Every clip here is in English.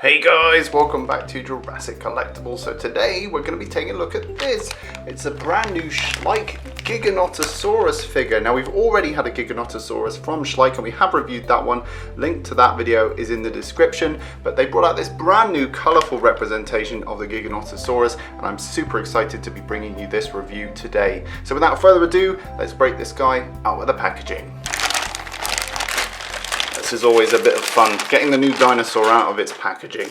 Hey guys, welcome back to Jurassic Collectibles. So today we're going to be taking a look at this. It's a brand new Schleich Giganotosaurus figure. Now we've already had a Giganotosaurus from Schleich and we have reviewed that one. Link to that video is in the description. But they brought out this brand new colourful representation of the Giganotosaurus and I'm super excited to be bringing you this review today. So without further ado, let's break this guy out of the packaging. This is always a bit of fun, getting the new dinosaur out of its packaging.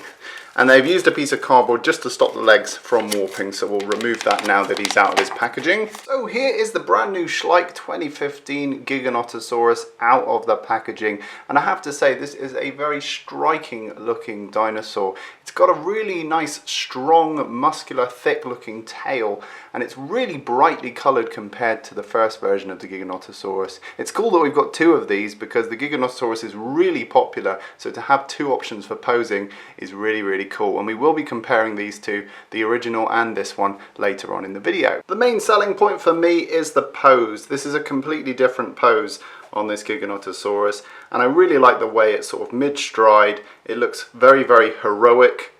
And they've used a piece of cardboard just to stop the legs from warping, so we'll remove that now that he's out of his packaging. So here is the brand new Schleich 2015 Giganotosaurus out of the packaging. And I have to say, this is a very striking looking dinosaur. It's got a really nice, strong, muscular, thick looking tail, and it's really brightly coloured compared to the first version of the Giganotosaurus. It's cool that we've got two of these because the Giganotosaurus is really popular, so to have two options for posing is really cool, and we will be comparing these two, the original and this one, later on in the video. The main selling point for me is the pose. This is a completely different pose on this Giganotosaurus, and I really like the way it's sort of mid-stride. It looks very heroic,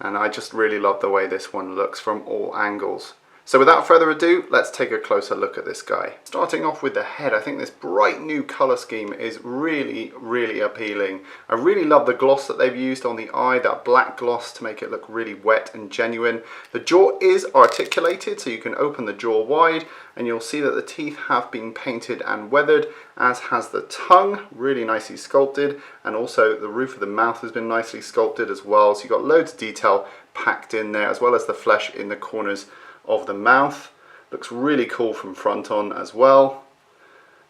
and I just really love the way this one looks from all angles. So without further ado, let's take a closer look at this guy. Starting off with the head, I think this bright new colour scheme is really appealing. I really love the gloss that they've used on the eye, that black gloss to make it look really wet and genuine. The jaw is articulated, so you can open the jaw wide, and you'll see that the teeth have been painted and weathered, as has the tongue, really nicely sculpted, and also the roof of the mouth has been nicely sculpted as well. So you've got loads of detail packed in there, as well as the flesh in the corners of the mouth. Looks really cool from front on as well.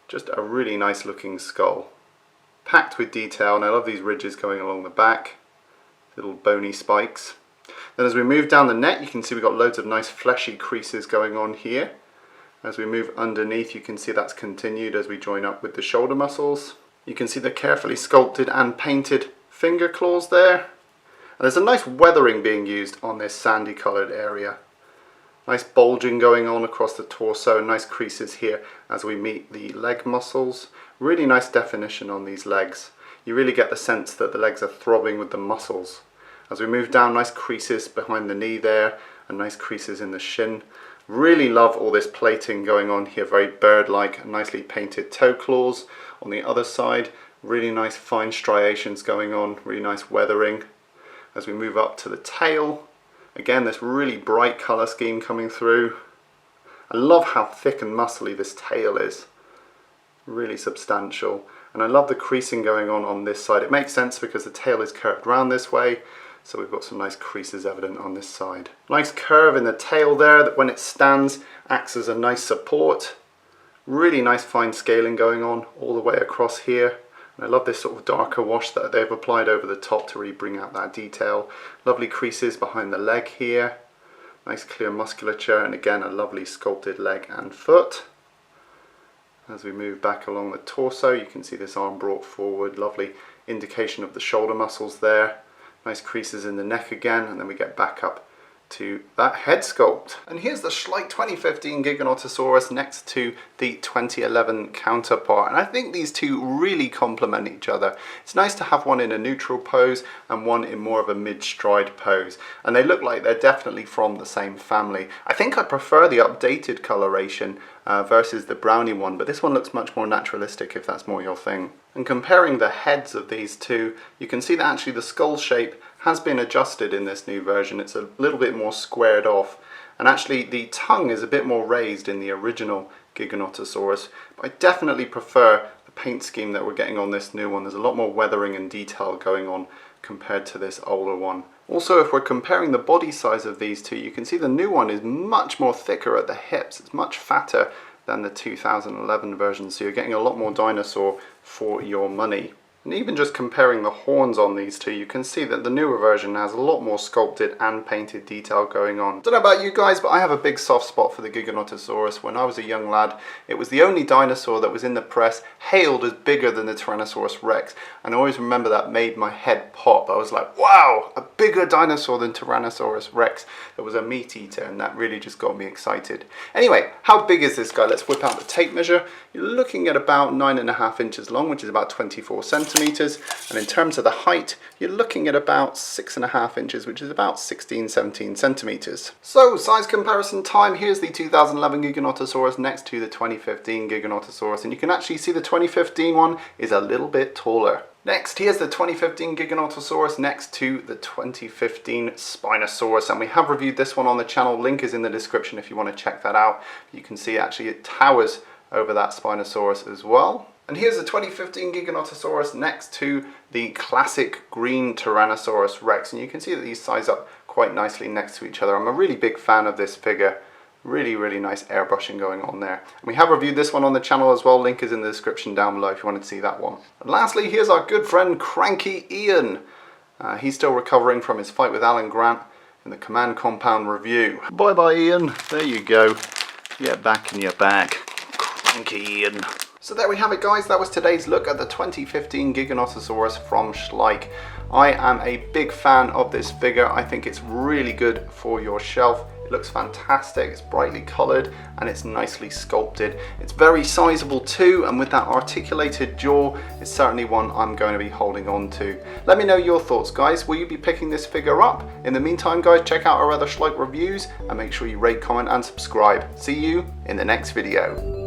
Just a really nice looking skull, packed with detail, and I love these ridges going along the back, little bony spikes. Then as we move down the neck, you can see we've got loads of nice fleshy creases going on here. As we move underneath, you can see that's continued as we join up with the shoulder muscles. You can see the carefully sculpted and painted finger claws there. And there's a nice weathering being used on this sandy coloured area. Nice bulging going on across the torso, nice creases here as we meet the leg muscles. Really nice definition on these legs. You really get the sense that the legs are throbbing with the muscles. As we move down, nice creases behind the knee there, and nice creases in the shin. Really love all this plating going on here, very bird-like, nicely painted toe claws. On the other side, really nice fine striations going on, really nice weathering. As we move up to the tail, again, this really bright colour scheme coming through. I love how thick and muscly this tail is. Really substantial. And I love the creasing going on this side. It makes sense because the tail is curved round this way, so we've got some nice creases evident on this side. Nice curve in the tail there that when it stands acts as a nice support. Really nice fine scaling going on all the way across here. And I love this sort of darker wash that they've applied over the top to really bring out that detail. Lovely creases behind the leg here. Nice clear musculature, and again a lovely sculpted leg and foot. As we move back along the torso, you can see this arm brought forward. Lovely indication of the shoulder muscles there. Nice creases in the neck again, and then we get back up to that head sculpt. And here's the Schleich 2015 Giganotosaurus next to the 2011 counterpart, and I think these two really complement each other. It's nice to have one in a neutral pose and one in more of a mid-stride pose, and they look like they're definitely from the same family. I think I prefer the updated coloration versus the brownie one, but this one looks much more naturalistic if that's more your thing. And comparing the heads of these two, you can see that actually the skull shape has been adjusted in this new version. It's a little bit more squared off, and actually the tongue is a bit more raised in the original Giganotosaurus, but I definitely prefer the paint scheme that we're getting on this new one. There's a lot more weathering and detail going on compared to this older one. Also, if we're comparing the body size of these two, you can see the new one is much more thicker at the hips. It's much fatter than the 2011 version, so you're getting a lot more dinosaur for your money. And even just comparing the horns on these two, you can see that the newer version has a lot more sculpted and painted detail going on. Don't know about you guys, but I have a big soft spot for the Giganotosaurus. When I was a young lad, it was the only dinosaur that was in the press hailed as bigger than the Tyrannosaurus Rex. And I always remember that made my head pop. I was like, wow, a bigger dinosaur than Tyrannosaurus Rex. That was a meat eater, and that really just got me excited. Anyway, how big is this guy? Let's whip out the tape measure. You're looking at about 9.5 inches long, which is about 24 centimeters. centimeters, and in terms of the height, you're looking at about 6.5 inches, which is about 16-17 centimeters. So, size comparison time. Here's the 2011 Giganotosaurus next to the 2015 Giganotosaurus, and you can actually see the 2015 one is a little bit taller. Next, here's the 2015 Giganotosaurus next to the 2015 Spinosaurus, and we have reviewed this one on the channel. Link is in the description if you want to check that out. You can see actually it towers over that Spinosaurus as well. And here's the 2015 Giganotosaurus next to the classic green Tyrannosaurus Rex, and you can see that these size up quite nicely next to each other. I'm a really big fan of this figure. Really nice airbrushing going on there. And we have reviewed this one on the channel as well. Link is in the description down below if you want to see that one. And lastly, here's our good friend Cranky Ian. He's still recovering from his fight with Alan Grant in the Command Compound review. Bye bye Ian, there you go. Get back in your bag. Cranky Ian. So there we have it guys, that was today's look at the 2015 Giganotosaurus from Schleich. I am a big fan of this figure. I think it's really good for your shelf. It looks fantastic, it's brightly coloured and it's nicely sculpted. It's very sizable too, and with that articulated jaw, it's certainly one I'm going to be holding on to. Let me know your thoughts guys, will you be picking this figure up? In the meantime guys, check out our other Schleich reviews and make sure you rate, comment and subscribe. See you in the next video.